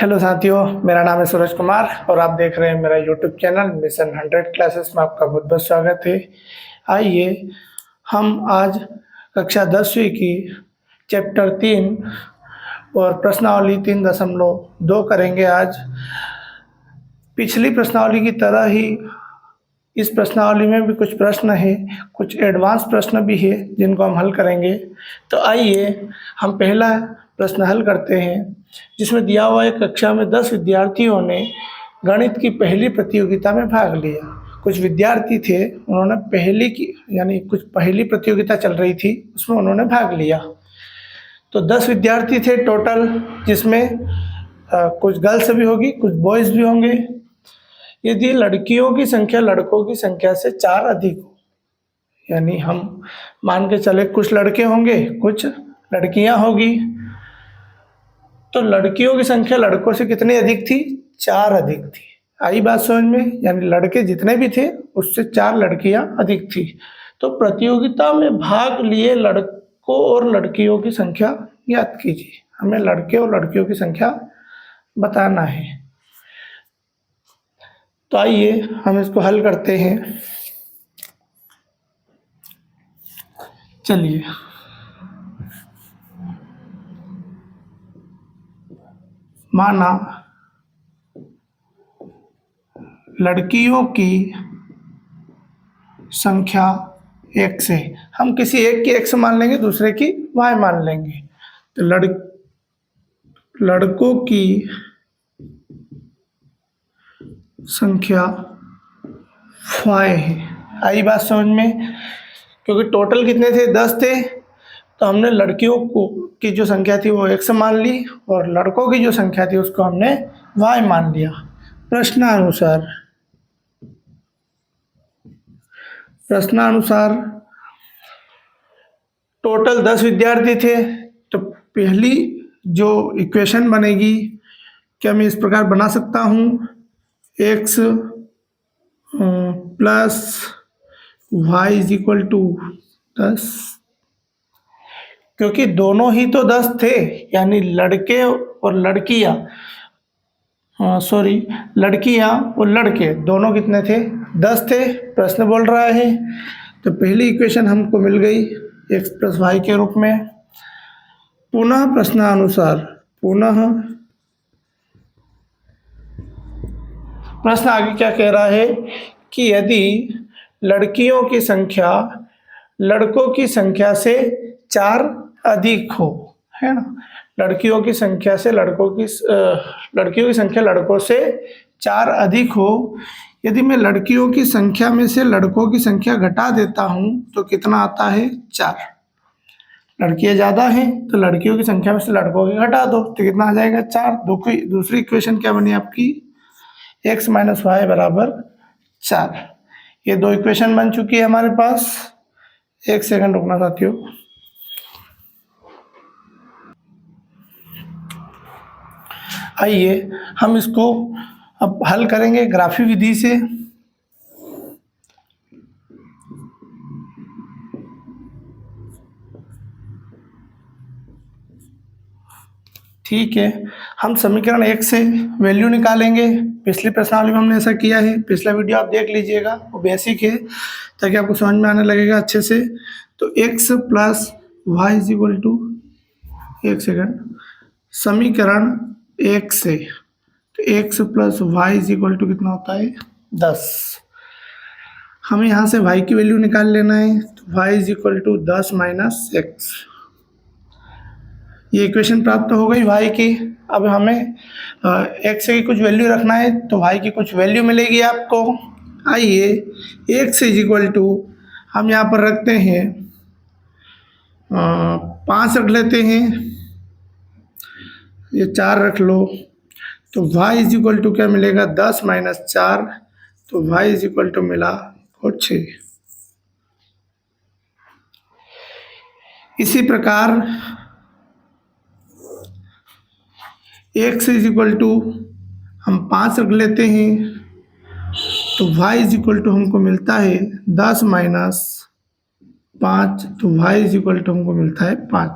Hello साथियों, मेरा नाम है सूरज कुमार और आप देख रहे हैं मेरा यूट्यूब चैनल मिशन 100 क्लासेस में आपका बहुत बहुत स्वागत है। आइए हम आज कक्षा 10वीं की चैप्टर 3 और प्रश्नावली 3.2 करेंगे। आज पिछली प्रश्नावली की तरह ही इस प्रश्नावली में भी कुछ प्रश्न है, कुछ एडवांस प्रश्न भी है जिनको हम हल करेंगे। तो आइए हम पहला प्रश्न हल करते हैं, जिसमें दिया हुआ है कक्षा में 10 विद्यार्थियों ने गणित की पहली प्रतियोगिता में भाग लिया। कुछ विद्यार्थी थे, उन्होंने पहली प्रतियोगिता चल रही थी, उसमें उन्होंने भाग लिया। तो 10 विद्यार्थी थे टोटल, जिसमें कुछ गर्ल्स भी होगी, कुछ बॉयज़ भी होंगे। यदि लड़कियों की संख्या लड़कों की संख्या से 4 अधिक हो, यानी हम मान के चले कुछ लड़के होंगे कुछ लड़कियां होगी, तो लड़कियों की संख्या लड़कों से कितनी अधिक थी? 4 अधिक थी। आई बात समझ में? यानी लड़के जितने भी थे उससे 4 लड़कियां अधिक थी। तो प्रतियोगिता में भाग लिए लड़कों और लड़कियों की संख्या ज्ञात कीजिए। हमें लड़के और लड़कियों की संख्या बताना है। तो आइए हम इसको हल करते हैं। चलिए, माना लड़कियों की संख्या x है। हम किसी एक की x मान लेंगे, दूसरे की y मान लेंगे। तो लड़कों की संख्या y है। आई बात समझ में? क्योंकि टोटल कितने थे? 10 थे, तो हमने लड़कियों की जो संख्या थी वो x मान ली और लड़कों की जो संख्या थी उसको हमने y मान लिया। प्रश्नानुसार टोटल 10 विद्यार्थी थे, तो पहली जो इक्वेशन बनेगी, क्या मैं इस प्रकार बना सकता हूँ? x plus y is equal to 10, क्योंकि दोनों ही तो 10 थे, यानी लड़के और लड़कियाँ, लड़कियाँ और लड़के दोनों कितने थे? 10 थे। प्रश्न बोल रहा है, तो पहली इक्वेशन हमको मिल गई x प्लस वाई के रूप में। प्रश्न आगे क्या कह रहा है कि यदि लड़कियों की संख्या लड़कों की संख्या से 4 अधिक हो, है ना, लड़कियों की संख्या लड़कों से 4 अधिक हो, यदि मैं लड़कियों की संख्या में से लड़कों की संख्या घटा देता हूं तो कितना आता है? 4। लड़कियां ज़्यादा हैं तो लड़कियों की संख्या में से लड़कों की घटा दो तो कितना आ जाएगा? 4। दूसरी इक्वेशन क्या बनी आपकी? x माइनस वाई बराबर 4। ये 2 इक्वेशन बन चुकी है हमारे पास। एक सेकंड रुकना साथियों। आइए हम इसको अब हल करेंगे ग्राफी विधि से। ठीक है, हम समीकरण 1 से वैल्यू निकालेंगे। पिछली प्रश्नावली में हमने ऐसा किया है, पिछला वीडियो आप देख लीजिएगा, वो बेसिक है ताकि आपको समझ में आने लगेगा अच्छे से। तो x plus y is equal to, एक सेकंड, समीकरण 1 से, तो x plus y is equal to कितना होता है? 10। हमें यहाँ से y की वैल्यू निकाल लेना है, तो y is equal to 10 minus x. ये इक्वेशन प्राप्त हो गई y की। अब हमें x की कुछ वैल्यू रखना है, तो y की कुछ वैल्यू मिलेगी आपको। आइए x इज इक्वल टू हम यहाँ पर रखते हैं 5 रख लेते हैं, ये 4 रख लो, तो y इज इक्वल टू क्या मिलेगा? 10 माइनस 4, तो y इज इक्वल टू मिला 6। इसी प्रकार x इज इक्वल टू हम 5 रख लेते हैं, तो y इज इक्वल टू हमको मिलता है 10 माइनस 5, तो y इज इक्वल टू हमको मिलता है 5।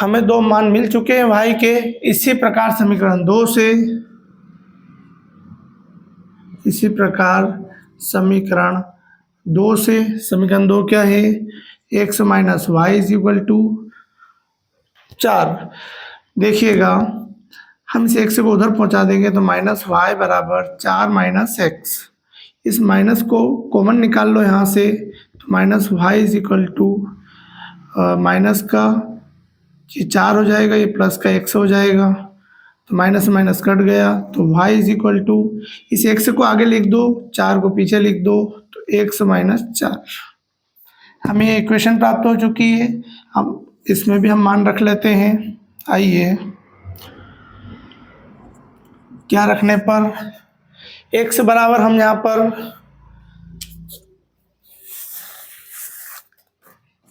हमें दो मान मिल चुके हैं y के। इसी प्रकार समीकरण 2 से, इसी प्रकार समीकरण 2 से, समीकरण 2 क्या है, x minus y is equal to 4। देखिएगा हम इस x को उधर पहुंचा देंगे तो माइनस वाई बराबर 4 माइनस एक्स। इस माइनस को कॉमन निकाल लो यहाँ से, तो minus y is equal to minus का ये 4 हो जाएगा, ये प्लस का x हो जाएगा, तो माइनस माइनस कट गया, तो y इज इक्वल टू, इस x को आगे लिख दो, 4 को पीछे लिख दो, तो x माइनस 4। हमें ये इक्वेशन प्राप्त हो चुकी है। हम इसमें भी हम मान रख लेते हैं। आइए, क्या रखने पर, x बराबर हम यहाँ पर,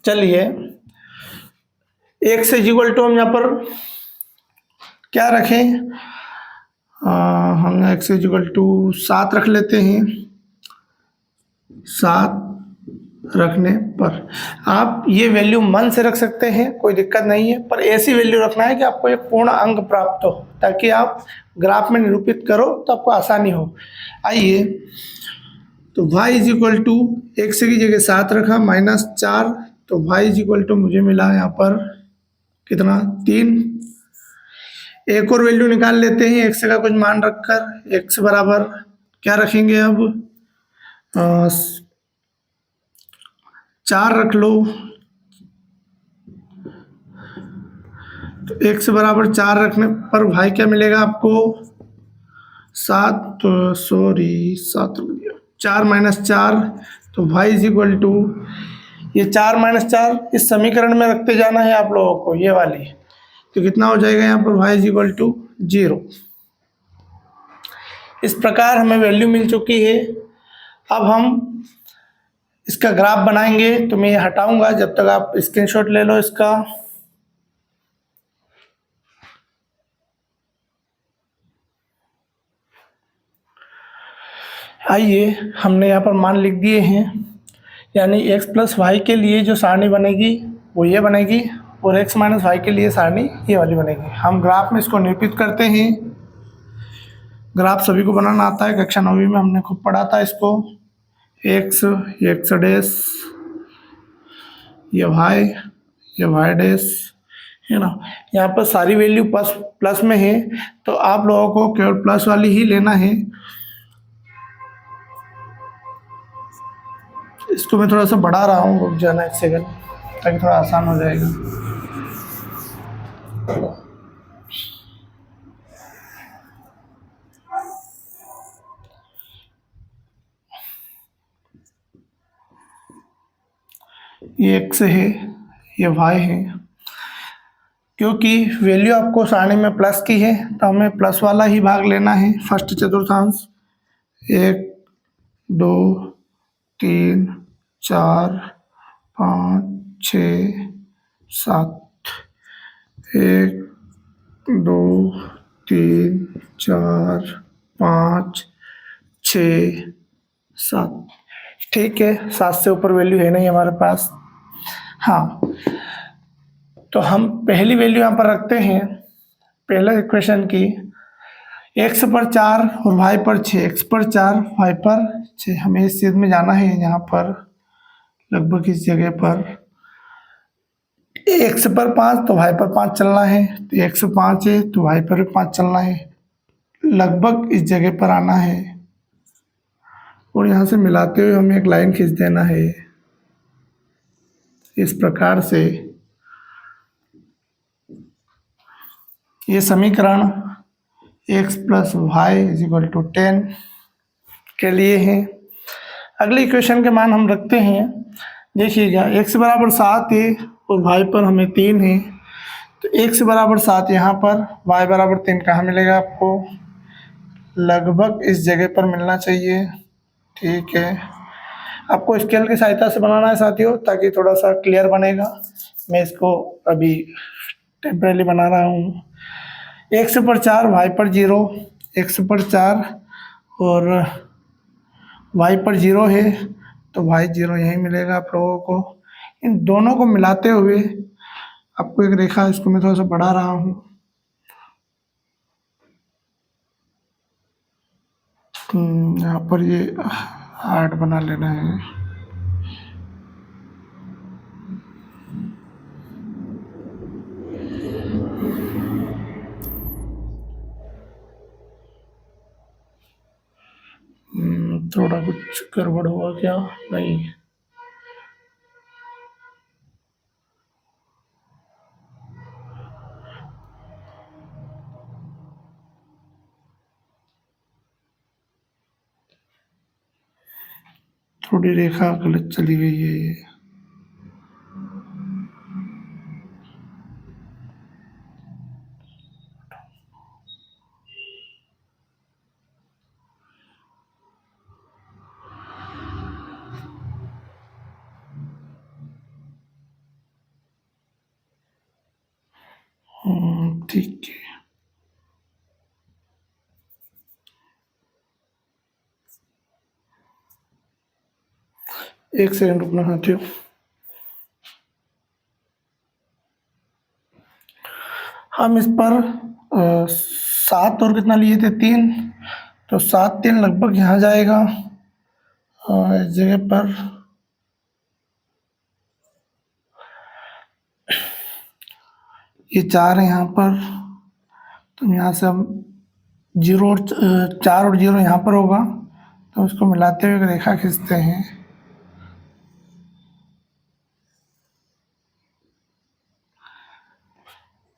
चलिए x इज इक्वल टू हम यहाँ पर क्या रखें, हम x इज इक्वल टू 7 रख लेते हैं। 7 रखने पर आप ये वैल्यू मन से रख सकते हैं, कोई दिक्कत नहीं है, पर ऐसी वैल्यू रखना है कि आपको एक पूर्ण अंक प्राप्त हो, ताकि आप ग्राफ में निरूपित करो तो आपको आसानी हो। आइए, तो y is equal to x की जगह 7 रखा, माइनस 4, तो y इज इक्वल टू मुझे मिला यहाँ पर कितना, 3। एक और वैल्यू निकाल लेते हैं x का कुछ मान रखकर। x बराबर क्या रखेंगे अब, 4 रख लो, तो x बराबर 4 रखने पर y क्या मिलेगा आपको, 7, तो सॉरी 7 रख दिया, 4 माइनस 4, तो y इज इक्वल टू, ये 4 माइनस 4 इस समीकरण में रखते जाना है आप लोगों को, ये वाली, तो कितना हो जाएगा यहाँ पर, y इज इक्वल टू 0। इस प्रकार हमें वैल्यू मिल चुकी है। अब हम इसका ग्राफ बनाएंगे, तो मैं ये हटाऊंगा, जब तक आप स्क्रीनशॉट ले लो इसका। आइए, हमने यहाँ पर मान लिख दिए हैं, यानी x प्लस वाई के लिए जो सारणी बनेगी वो ये बनेगी, और x माइनस वाई के लिए सारणी ये वाली बनेगी। हम ग्राफ में इसको निरूपित करते हैं। ग्राफ सभी को बनाना आता है, कक्षा 9वीं में हमने खूब पढ़ा था इसको। x डैश, ये y डैश, है ना। यहाँ पर सारी वैल्यू प्लस में है, तो आप लोगों को केवल प्लस वाली ही लेना है। इसको मैं थोड़ा सा बढ़ा रहा हूँ, रुक जाना एक सेकंड, ताकि थोड़ा आसान हो जाएगा। ये x है, ये y है। क्योंकि वैल्यू आपको सारणी में प्लस की है, तो हमें प्लस वाला ही भाग लेना है, फर्स्ट चतुर्थांश। 1 2 3 4 5 6 7, 1 2 3 4 5 6 7, ठीक है। 7 से ऊपर वैल्यू है नहीं हमारे पास। हाँ, तो हम पहली वैल्यू यहाँ पर रखते हैं, पहले इक्वेशन की, x पर 4 और y पर 6, x पर 4 y पर 6, हमें इस चीज में जाना है। यहाँ पर लगभग इस जगह पर x पर 5 तो y पर 5 चलना है, तो x 5 है तो y पर भी 5 चलना है, लगभग इस जगह पर आना है, और यहाँ से मिलाते हुए हमें एक लाइन खींच देना है इस प्रकार से। ये समीकरण x plus y is equal to 10 के लिए है। अगली इक्वेशन के मान हम रखते हैं। देखिएगा, x बराबर 7 है और y पर हमें 3 है, तो x बराबर 7 यहाँ पर, y बराबर 3 कहाँ मिलेगा आपको, लगभग इस जगह पर मिलना चाहिए, ठीक है। आपको स्केल की सहायता से बनाना है साथियों, ताकि थोड़ा सा क्लियर बनेगा। मैं इसको अभी टेम्परेरी बना रहा हूँ। x पर 4 y पर 0, x पर 4 और y पर 0 है, तो y 0 यहीं मिलेगा आप लोगों को। इन दोनों को मिलाते हुए आपको एक रेखा, इसको मैं थोड़ा सा बढ़ा रहा हूँ। यहाँ पर ये हार्ट बना लेना है। थोड़ा कुछ गड़बड़ हुआ क्या? नहीं, थोड़ी रेखा गलत चली गई है ये। ठीक है, एक सेकंड रुकना साथियों। हम इस पर 7 और कितना लिए थे? 3, तो 7 3 लगभग यहाँ जाएगा। इस जगह पर ये 4 है यहाँ पर, तो यहाँ से हम 0 और 4 और 0 यहाँ पर होगा, तो उसको मिलाते हुए एक रेखा खींचते हैं।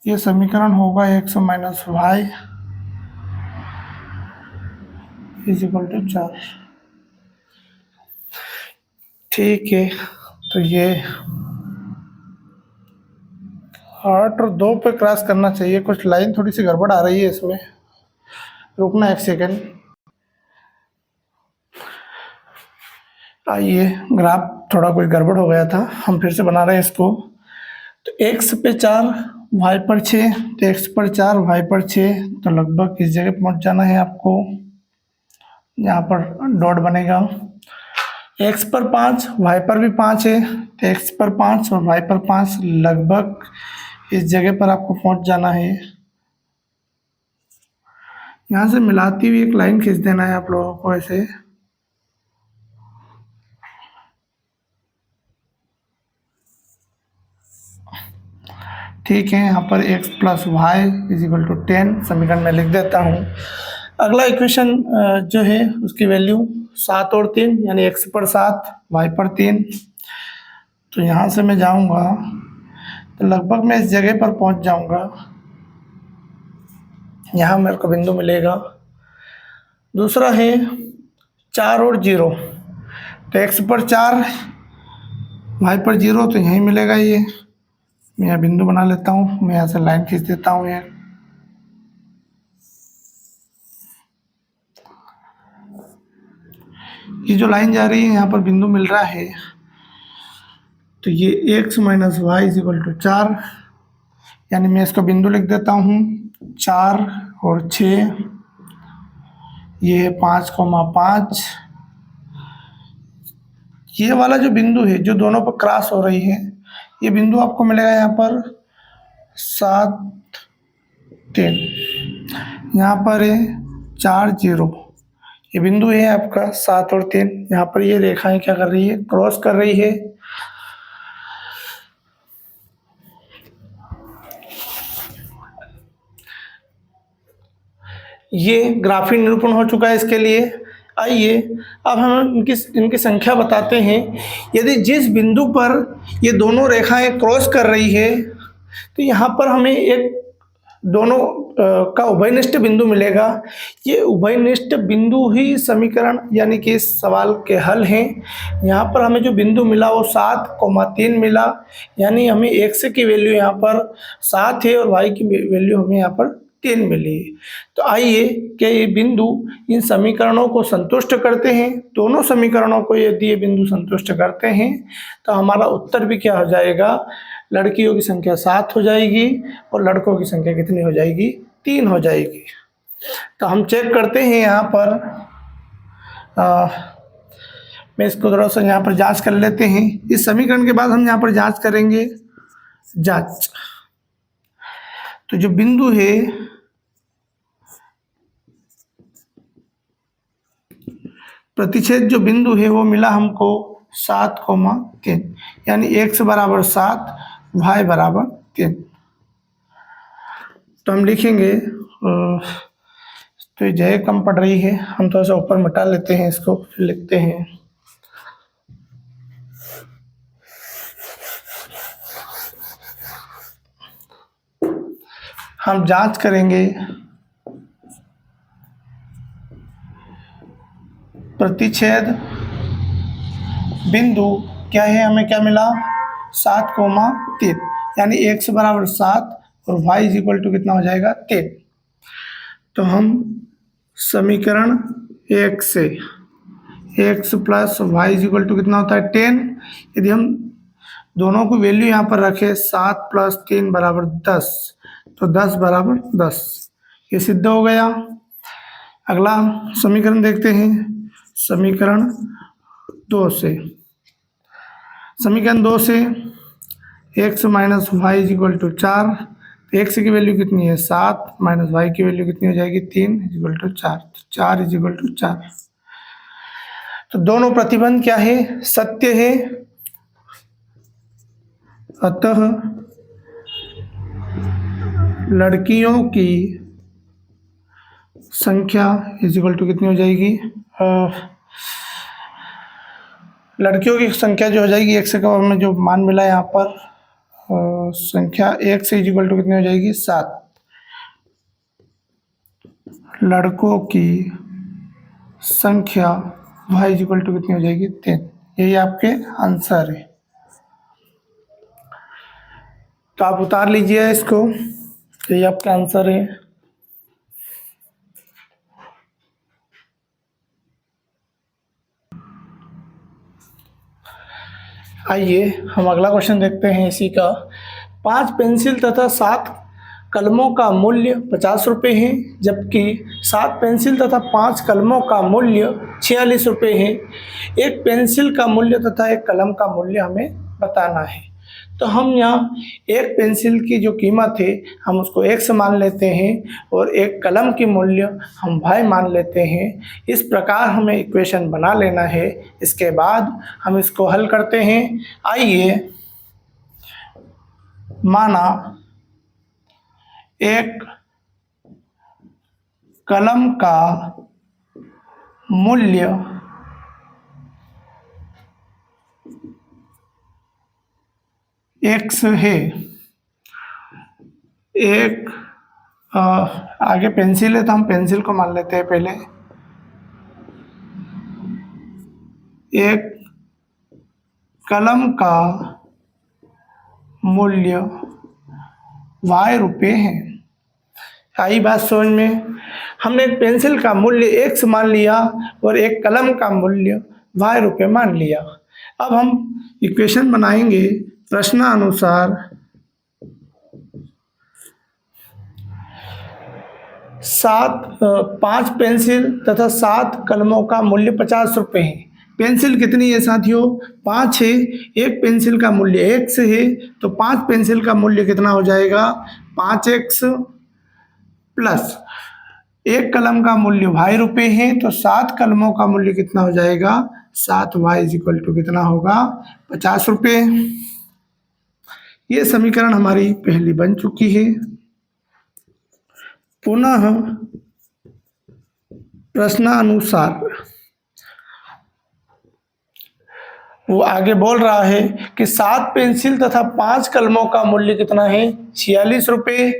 ये समीकरण होगा x minus y is equal to 4। ठीक है, तो ये 8 और 2 पे क्रॉस करना चाहिए। कुछ लाइन थोड़ी सी गड़बड़ आ रही है इसमें, रुकना एक सेकेंड। आइए, ग्राफ थोड़ा कुछ गड़बड़ हो गया था, हम फिर से बना रहे हैं इसको। तो x पे 4 y पर 6, तो x पर 4 y पर 6, तो लगभग इस जगह पहुंच जाना है आपको। यहाँ पर डॉट बनेगा। x पर 5 y पर भी 5 है, तो x पर 5 और y पर 5, लगभग इस जगह पर आपको पहुंच जाना है। यहाँ से मिलाती हुई एक लाइन खींच देना है आप लोगों को ऐसे। ठीक है, यहाँ पर x plus y is equal to 10 समीकरण में लिख देता हूँ। अगला इक्वेशन जो है उसकी वैल्यू 7 और 3, यानी x पर 7 y पर 3। तो यहाँ से मैं जाऊँगा तो लगभग मैं इस जगह पर पहुँच जाऊँगा। यहाँ मेरे को बिंदु मिलेगा। दूसरा है 4 और 0, तो x पर 4 y पर 0, तो यहीं मिलेगा ये। मैं यहाँ बिंदु बना लेता हूँ, मैं यहाँ से लाइन खींच देता हूँ। ये जो लाइन जा रही है यहाँ पर बिंदु मिल रहा है, तो ये x minus y is equal to 4, यानी मैं इसका बिंदु लिख देता हूँ 4 और 6, ये 5,5। ये वाला जो बिंदु है जो दोनों पर क्रॉस हो रही है, ये बिंदु आपको मिलेगा यहाँ पर 7 3, यहाँ पर है 4 0। ये बिंदु है आपका 7 और 3। यहाँ पर ये रेखाएं क्या कर रही है? क्रॉस कर रही है। ये ग्राफी निरूपण हो चुका है इसके लिए। आइए अब हम इनकी संख्या बताते हैं। यदि जिस बिंदु पर ये दोनों रेखाएं क्रॉस कर रही है, तो यहाँ पर हमें एक दोनों का उभयनिष्ठ बिंदु मिलेगा। ये उभयनिष्ठ बिंदु ही समीकरण यानी कि इस सवाल के हल हैं। यहाँ पर हमें जो बिंदु मिला वो 7,3 मिला, यानी हमें x की वैल्यू यहाँ पर 7 है और y की वैल्यू हमें यहाँ पर 3 मिली। तो आइए कि ये बिंदु इन समीकरणों को संतुष्ट करते हैं। दोनों समीकरणों को यदि ये बिंदु संतुष्ट करते हैं तो हमारा उत्तर भी क्या हो जाएगा? लड़कियों की संख्या 7 हो जाएगी और लड़कों की संख्या कितनी हो जाएगी? 3 हो जाएगी। तो हम चेक करते हैं यहाँ पर। मैं इसको थोड़ा सा यहाँ पर जांच कर लेते हैं। इस समीकरण के बाद हम यहाँ पर जांच करेंगे। जांच तो जो बिंदु है प्रतिच्छेद जो बिंदु है वो मिला हमको 7,3, यानी x बराबर 7, y बराबर 3। तो हम लिखेंगे तो ये जय कम पड़ रही है, हम थोड़ा सा ऊपर मिटा लेते हैं इसको, फिर लिखते हैं। हम जांच करेंगे प्रतिच्छेद बिंदु क्या है, हमें क्या मिला 7,3, यानी x बराबर 7 और y इज इक्वल टू कितना हो जाएगा 3। तो हम समीकरण 1 से x plus y is equal to कितना होता है 10। यदि हम दोनों को वैल्यू यहाँ पर रखें 7 प्लस 3 बराबर 10, तो 10 बराबर 10, ये सिद्ध हो गया। अगला समीकरण देखते हैं, समीकरण 2 से। समीकरण 2 से x minus y is equal to 4, x की वैल्यू कितनी है 7 माइनस वाई की वैल्यू कितनी हो जाएगी 3 is equal to 4, 4 is equal to 4। तो दोनों प्रतिबंध क्या है, सत्य है, अतः लड़कियों की संख्या इज इक्वल टू कितनी हो जाएगी, लड़कियों की संख्या जो हो जाएगी एक से कम, हमें जो मान मिला यहाँ पर संख्या 1 से इज इक्वल टू कितनी हो जाएगी 7, लड़कों की संख्या y इज इक्वल टू कितनी हो जाएगी 3। यही आपके आंसर है। तो आप उतार लीजिए इसको, यही आपका आंसर है। आइए हम अगला क्वेश्चन देखते हैं इसी का। 5 पेंसिल तथा 7 कलमों का मूल्य 50 रुपये है, जबकि 7 पेंसिल तथा 5 कलमों का मूल्य 46 रुपये है। एक पेंसिल का मूल्य तथा एक कलम का मूल्य हमें बताना है। तो हम यहाँ एक पेंसिल की जो कीमत है हम उसको x मान लेते हैं और एक कलम की मूल्य हम y मान लेते हैं। इस प्रकार हमें इक्वेशन बना लेना है। इसके बाद हम इसको हल करते हैं। आइए, माना एक कलम का मूल्य x है, एक आगे पेंसिल है तो हम पेंसिल को मान लेते हैं पहले। एक कलम का मूल्य y रुपये है। आई बात समझ में? हमने एक पेंसिल का मूल्य x मान लिया और एक कलम का मूल्य y रुपये मान लिया। अब हम इक्वेशन बनाएंगे प्रश्नानुसार। 5 पेंसिल तथा 7 कलमों का मूल्य 50 रुपये है। पेंसिल कितनी है साथियों? 5 है। एक पेंसिल का मूल्य x है, तो 5 पेंसिल का मूल्य कितना हो जाएगा? 5x प्लस एक कलम का मूल्य y रुपये है, तो 7 कलमों का मूल्य कितना हो जाएगा? 7y इज इक्वल टू कितना होगा? 50 रुपये। ये समीकरण हमारी पहली बन चुकी है। पुनः प्रश्नानुसार वो आगे बोल रहा है कि 7 पेंसिल तथा 5 कलमों का मूल्य कितना है? 46 रुपये।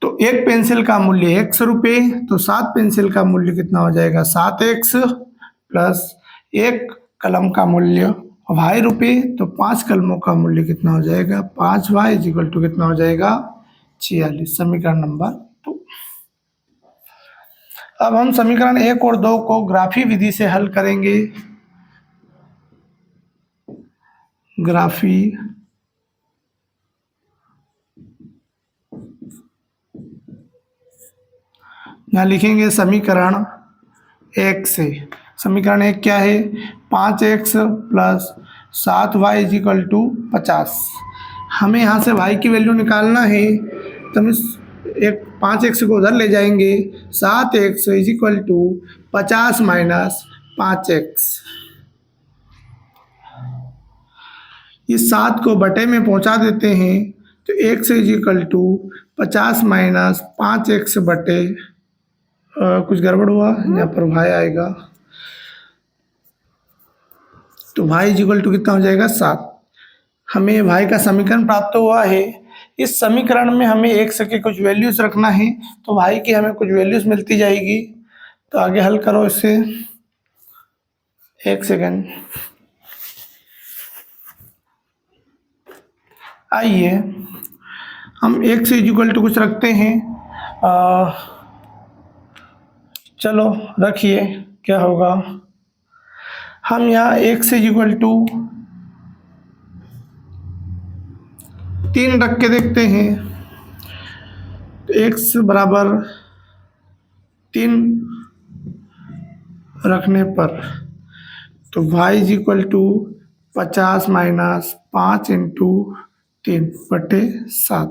तो एक पेंसिल का मूल्य x रुपये, तो 7 पेंसिल का मूल्य कितना हो जाएगा? 7x प्लस एक कलम का मूल्य y रुपये, तो 5 कलमों का मूल्य कितना हो जाएगा? 5y इज इक्वल टू कितना हो जाएगा? 46। समीकरण नंबर 2। अब हम समीकरण 1 और 2 को ग्राफी विधि से हल करेंगे। ग्राफी यहाँ लिखेंगे समीकरण 1 से। समीकरण 1 क्या है? 5x plus 7y is equal to 50। हमें यहाँ से y की वैल्यू निकालना है, तो हम इस एक 5x को उधर ले जाएंगे। 7x is equal to 50 minus 5x। इस 7 को बटे में पहुंचा देते हैं तो x is equal to 50 minus 5x बटे कुछ गड़बड़ हुआ, यहाँ पर y आएगा तो y इज इक्वल टू कितना हो जाएगा 7। हमें y का समीकरण प्राप्त हुआ है। इस समीकरण में हमें x के कुछ वैल्यूज रखना है तो y की हमें कुछ वैल्यूज मिलती जाएगी। तो आगे हल करो इससे। एक सेकेंड, आइए हम x इज इक्वल टू कुछ रखते हैं। चलो रखिए, क्या होगा, हम यहाँ x इज इक्वल टू 3 रख के देखते हैं। तो x बराबर 3 रखने पर तो y is equal to 50 minus 5 into 3 बटे 7।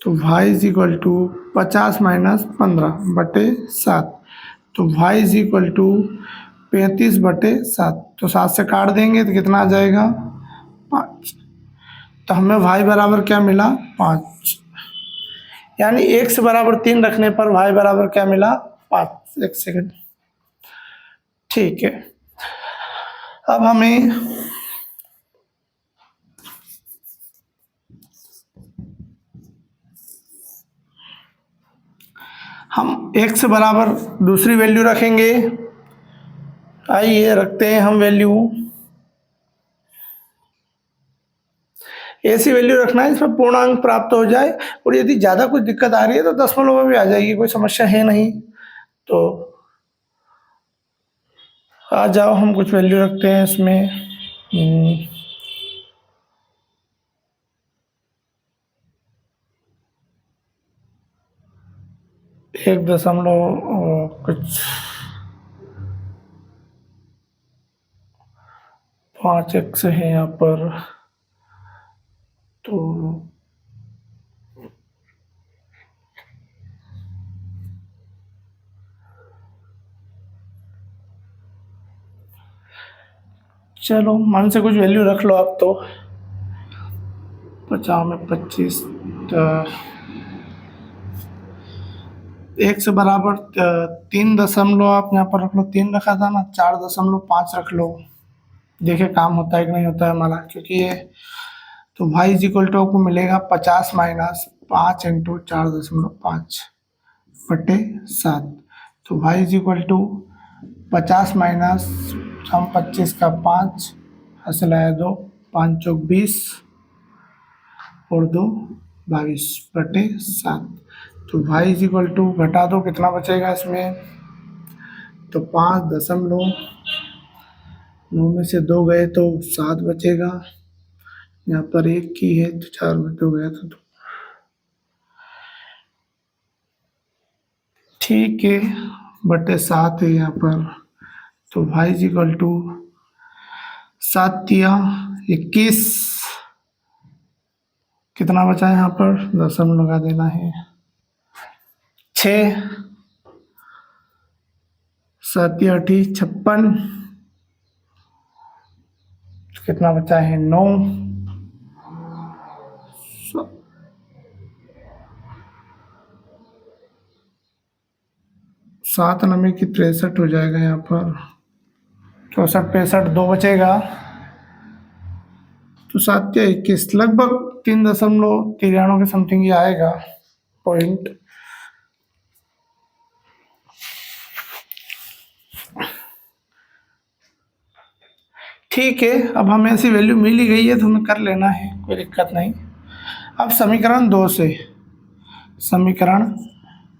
तो y is equal to 50 minus 15 बटे 7। तो y इज इक्वल टू 35 बटे 7। तो 7 से काट देंगे तो कितना आ जाएगा 5। तो हमें y बराबर क्या मिला 5, यानी x बराबर 3 रखने पर y बराबर क्या मिला 5। एक सेकंड, ठीक है। अब हमें x बराबर दूसरी वैल्यू रखेंगे। आइए रखते हैं हम वैल्यू, ऐसी वैल्यू रखना है जिसमें पूर्णांक प्राप्त हो जाए, और यदि ज़्यादा कुछ दिक्कत आ रही है तो दशमलव में भी आ जाएगी, कोई समस्या है नहीं। तो आ जाओ हम कुछ वैल्यू रखते हैं इसमें। 1.5x है यहाँ पर। तो चलो मन से कुछ वैल्यू रख लो आप। तो 50 में 25, x बराबर 3 दशमलव आप यहाँ पर रख लो, 3 रखा था ना, 4.5 रख लो, देखिए काम होता है कि नहीं होता है हमारा, क्योंकि ये तो y इज इक्वल टू आपको मिलेगा 50 माइनस 5 इंटू 4.5 बटे 7। तो y is equal to 50 minus हम 25 का 5 हासिल आया 2, 5 चौक 20 और 2 22 बटे 7। तो y इज इक्वल टू घटा दो कितना बचेगा इसमें, तो 5.9 में से 2 गए तो 7 बचेगा। यहाँ पर 1 की है तो 4 में 2 गया तो 2। ठीक है, बटे 7 है यहाँ पर। तो y इज इक्वल टू 7 या 21, कितना बचा है यहाँ पर, दशमलव लगा देना है। 6 7 या 8 56, कितना बचा है 9। 7 9 की 63 हो जाएगा यहाँ पर, 64 65 2 बचेगा। तो 7 या 21 लगभग 3.93 के समथिंग ये आएगा पॉइंट। ठीक है, अब हमें ऐसी वैल्यू मिल ही गई है तो हमें कर लेना है, कोई दिक्कत नहीं। अब समीकरण 2 से, समीकरण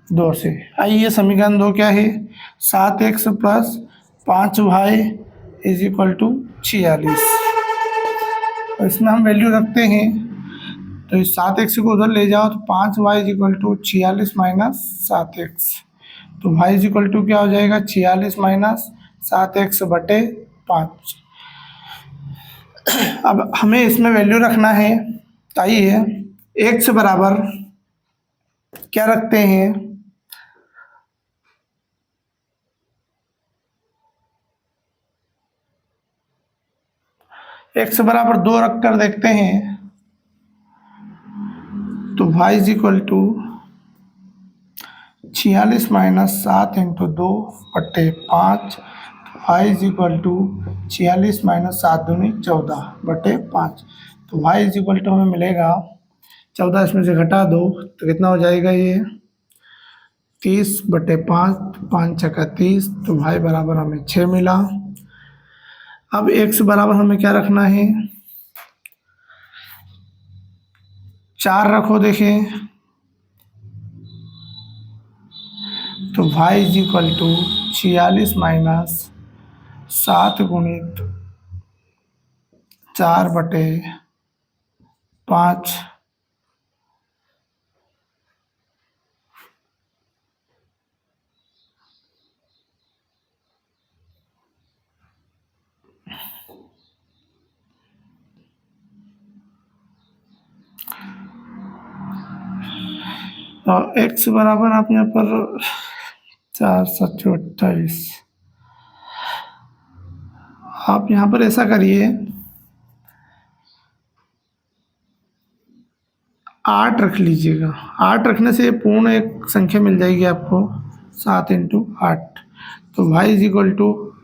2 से आइए, समीकरण 2 क्या है, 7x plus 5y is equal to 46। और इसमें हम वैल्यू रखते हैं, तो इस 7x को उधर ले जाओ तो 5y is equal to 46 minus 7x। तो y इज इक्वल टू क्या हो जाएगा 46 माइनस 7x बटे 5। अब हमें इसमें वैल्यू रखना है, आइए x बराबर क्या रखते हैं, x बराबर 2 रख कर देखते हैं तो y is equal to 46 minus 7 into 2/5, y is equal to 46 minus 7 दूनी 14/5। तो y इज इक्वल टू हमें मिलेगा 14, इसमें से घटा दो तो कितना हो जाएगा ये 30/5, 5 छक्का 30, तो y बराबर हमें 6 मिला। अब x बराबर हमें क्या रखना है, 4 रखो देखें, तो y is equal to 46 minus 7 गुणित 4/5, और x बराबर आप यहाँ पर 4 7 28, आप यहाँ पर ऐसा करिए 8 रख लीजिएगा। 8 रखने से पूर्ण एक संख्या मिल जाएगी आपको, 7 इंटू 8, तो y is equal to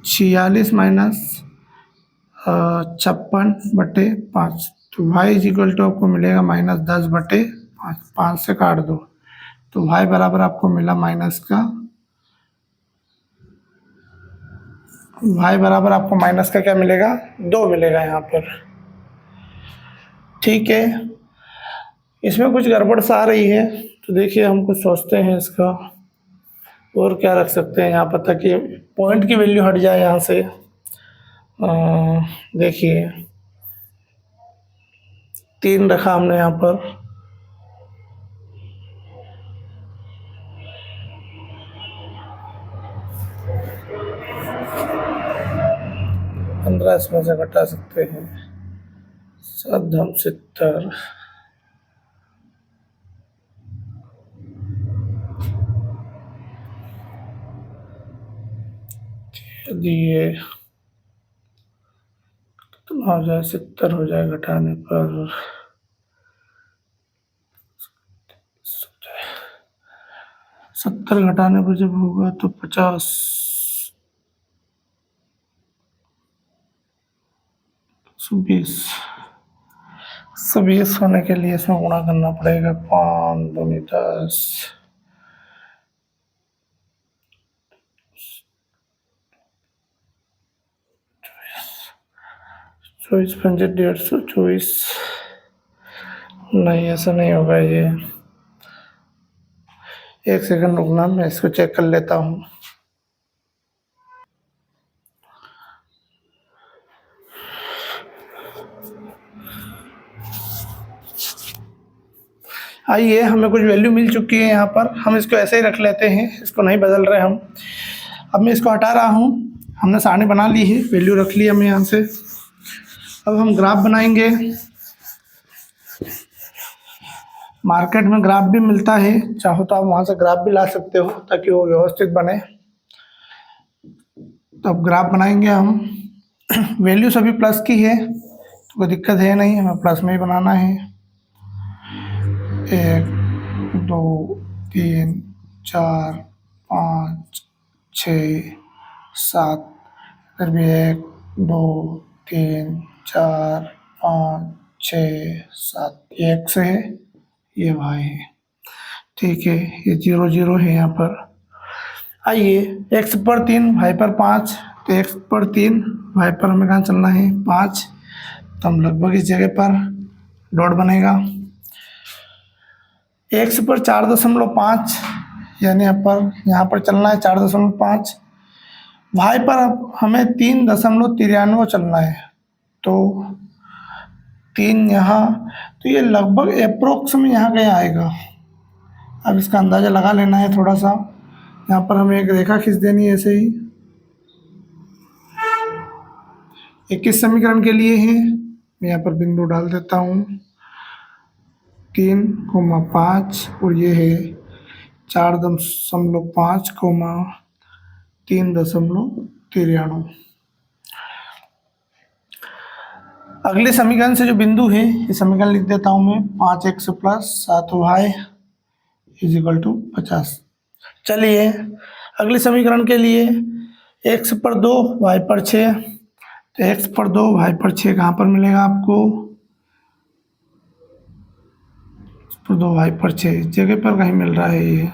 46 minus 56/5, तो y इज इक्वल टू आपको मिलेगा -10/5, 5 से काट दो तो y बराबर आपको मिला माइनस का, y बराबर आपको माइनस का क्या मिलेगा, 2 मिलेगा यहाँ पर। ठीक है, इसमें कुछ गड़बड़ सा आ रही है तो देखिए हम कुछ सोचते हैं इसका, और क्या रख सकते हैं यहाँ पर ताकि पॉइंट की वैल्यू हट जाए यहाँ से। देखिए 3 रखा हमने यहाँ पर, पंद्रह इसमें से घटा सकते हैं, 7 धम 70, यदि ये कितना हो जाए, 70 हो जाए घटाने पर, 70 घटाने पर जब होगा तो 50, 120 होने के लिए इसमें गुणा करना पड़ेगा, 5 दूनी 10, 24 पंजे 150, नहीं ऐसा नहीं होगा ये, 1 सेकंड रुकना, मैं इसको चेक कर लेता हूँ। आइए, हमें कुछ वैल्यू मिल चुकी है यहाँ पर, हम इसको ऐसे ही रख लेते हैं, इसको नहीं बदल रहे हम। अब मैं इसको हटा रहा हूँ, हमने सारणी बना ली है, वैल्यू रख ली हमें यहाँ से। अब हम ग्राफ बनाएंगे, मार्केट में ग्राफ भी मिलता है, चाहो तो आप वहाँ से ग्राफ भी ला सकते हो ताकि वो व्यवस्थित बने। तो अब ग्राफ बनाएंगे हम, वैल्यू सभी प्लस की है तो कोई दिक्कत है नहीं, हमें प्लस में ही बनाना है। 1 2 3 4 5 6 7, फिर भी 1 2 3 4 5 6 7, ये x है, ये y है। ठीक है, ये 0 0 है यहाँ पर। आइए, x पर 3 y पर 5, तो x पर 3 y पर हमें कहाँ चलना है 5, तो हम लगभग इस जगह पर डॉट बनेगा। x पर 4.5 यानी यहाँ पर चलना है 4.5, y पर अब हमें 3.93 चलना है, तो 3 यहाँ, तो ये लगभग अप्रोक्स में यहाँ कहीं आएगा। अब इसका अंदाज़ा लगा लेना है थोड़ा सा, यहाँ पर हमें एक रेखा खींच देनी है ऐसे ही। 21 समीकरण के लिए है, मैं यहाँ पर बिंदु डाल देता हूँ 3,5 और ये है 4.5, 3.93। अगले समीकरण से जो बिंदु है, ये समीकरण लिख देता हूँ मैं, 5x plus 7y is equal to 50। चलिए अगले समीकरण के लिए x पर 2 y पर 6, तो x पर 2 y पर 6 कहाँ पर मिलेगा आपको? x पर 2 y पर 6 इस जगह पर कहीं मिल रहा है ये।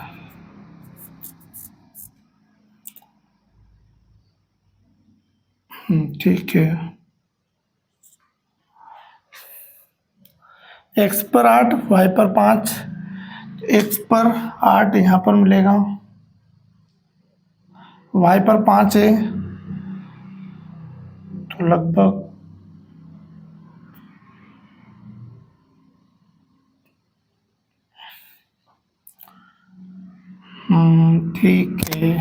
ठीक है। x पर 8 y पर 5, x पर 8 यहाँ पर मिलेगा, y पर 5 है, तो लगभग ठीक है।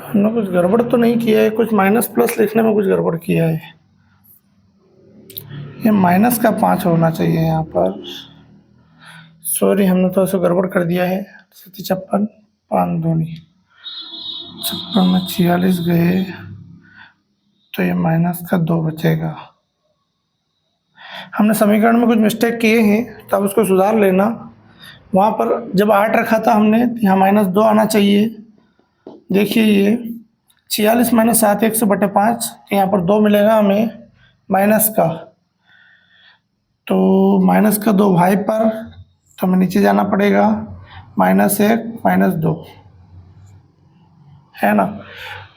हमने कुछ गड़बड़ तो नहीं किया है, कुछ माइनस प्लस लिखने में कुछ गड़बड़ किया है। ये माइनस का 5 होना चाहिए यहाँ पर, सॉरी हमने तो ऐसे गड़बड़ कर दिया है। 56, 5 दूनी 56 में 46 गए, तो ये माइनस का 2 बचेगा। हमने समीकरण में कुछ मिस्टेक किए हैं, तब उसको सुधार लेना। वहाँ पर जब 8 रखा था हमने, तो यहाँ -2 आना चाहिए। देखिए ये 46 माइनस 7 100/5, यहाँ पर 2 मिलेगा हमें माइनस का, तो माइनस का 2 भाई पर, तो हमें नीचे जाना पड़ेगा, -1 -2 है ना।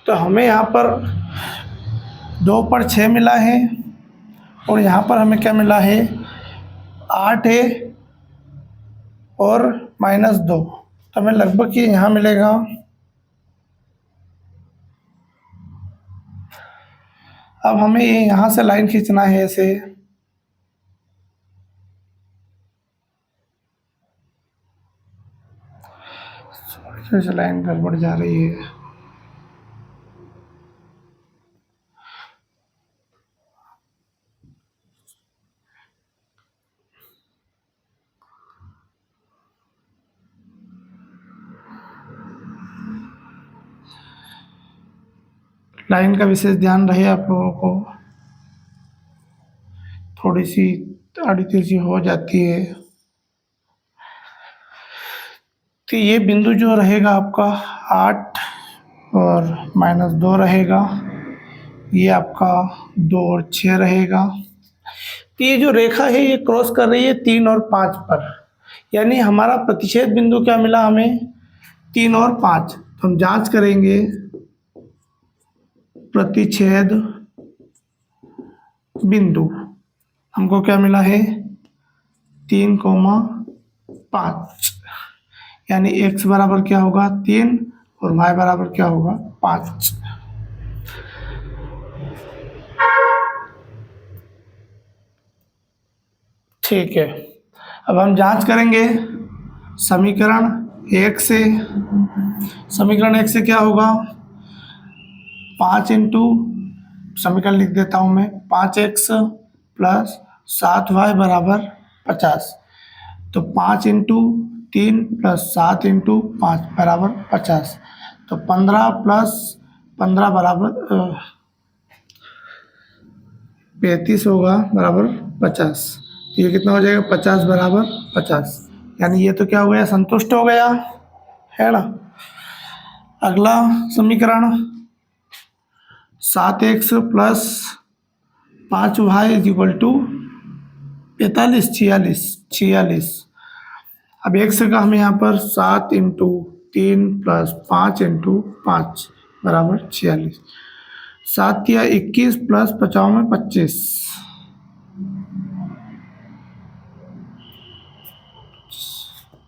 तो हमें यहाँ पर 2 पर 6 मिला है, और यहाँ पर हमें क्या मिला है? 8 है और -2, तो हमें लगभग ये यहाँ मिलेगा। अब हमें ये यहाँ से लाइन खींचना है ऐसे, से लाइन गड़बड़ जा रही है। लाइन का विशेष ध्यान रहे आप लोगों को, थोड़ी सी आड़ी तेजी हो जाती है। तो ये बिंदु जो रहेगा आपका 8 और -2 रहेगा, ये आपका 2 और 6 रहेगा। तो ये जो रेखा है ये क्रॉस कर रही है 3 और 5 पर, यानी हमारा प्रतिच्छेद बिंदु क्या मिला हमें? 3 और 5। तो हम जांच करेंगे, प्रतिच्छेद बिंदु हमको क्या मिला है? 3,5, यानी x बराबर क्या होगा? 3 और y बराबर क्या होगा? 5। ठीक है, अब हम जांच करेंगे समीकरण 1 से। समीकरण 1 से क्या होगा? 5 इंटू, समीकरण लिख देता हूँ मैं, 5x प्लस 7y बराबर 50। तो 5 इंटू 3 प्लस 7 इंटू 5 बराबर 50। तो 15 प्लस 15 बराबर 35 होगा, बराबर 50। तो ये कितना हो जाएगा? 50 बराबर 50, यानी ये तो क्या हो गया? संतुष्ट हो गया, है ना। अगला समीकरण 7x plus 5y is equal to 46। अब x का हमें यहाँ पर 7 इंटू 3 प्लस 5 इंटू 5 बराबर 46। 7 या 21 प्लस 55 में 25,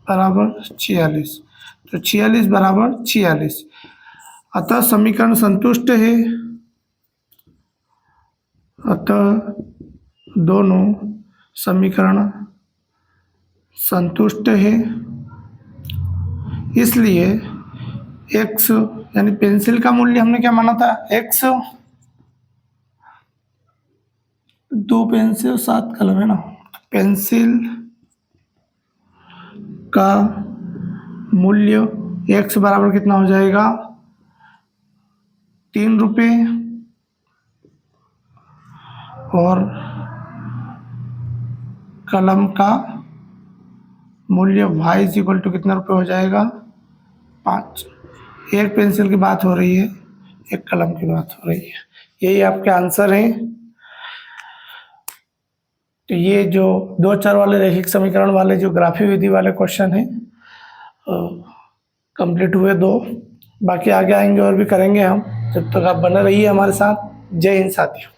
बराबर 46। तो 46 बराबर 46, अतः समीकरण संतुष्ट है। अतः दोनों समीकरण संतुष्ट है। इसलिए x यानी पेंसिल का मूल्य हमने क्या माना था, x, 2 पेंसिल और 7 कलम है ना, पेंसिल का मूल्य x बराबर कितना हो जाएगा, 3 रुपये, और कलम का मूल्य y इज इक्वल टू कितना रुपये हो जाएगा, 5। एक पेंसिल की बात हो रही है, एक कलम की बात हो रही है। यही आपके आंसर हैं। तो ये जो 2 चर वाले रैखिक समीकरण वाले जो ग्राफी विधि वाले क्वेश्चन हैं कंप्लीट हुए 2। बाकी आगे आएंगे और भी करेंगे हम। जब तक आप बने रहिए हमारे साथ। जय हिंद साथियों।